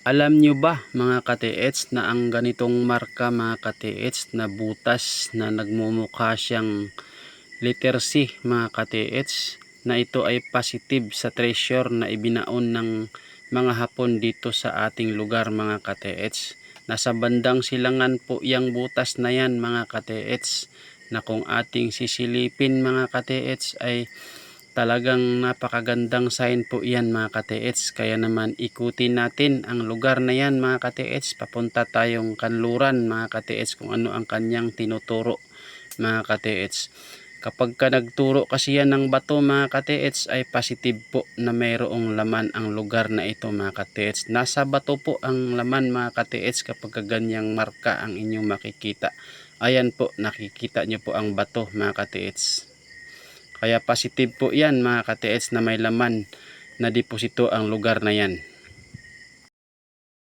Alam nyo ba mga ka-TH na ang ganitong marka mga ka-TH na butas na nagmumukha siyang letter C mga ka-TH na ito ay positive sa treasure na ibinaon ng mga Hapon dito sa ating lugar mga ka-TH. Nasa bandang silangan po yung butas na yan mga ka-TH na kung ating sisilipin mga ka-TH ay talagang napakagandang sign po yan mga ka-TH. Kaya naman ikutin natin ang lugar na yan mga ka-TH. Papunta tayong kanluran mga ka-TH kung ano ang kanyang tinuturo mga ka-TH. Kapag ka nagturo kasi yan ng bato mga ka-TH ay positive po na mayroong laman ang lugar na ito mga ka-TH. Nasa bato po ang laman mga ka-TH kapag ganyang marka ang inyong makikita. Ayan po, nakikita nyo po ang bato mga ka-TH. Kaya positive po yan mga ka-TH na may laman na deposito ang lugar na yan.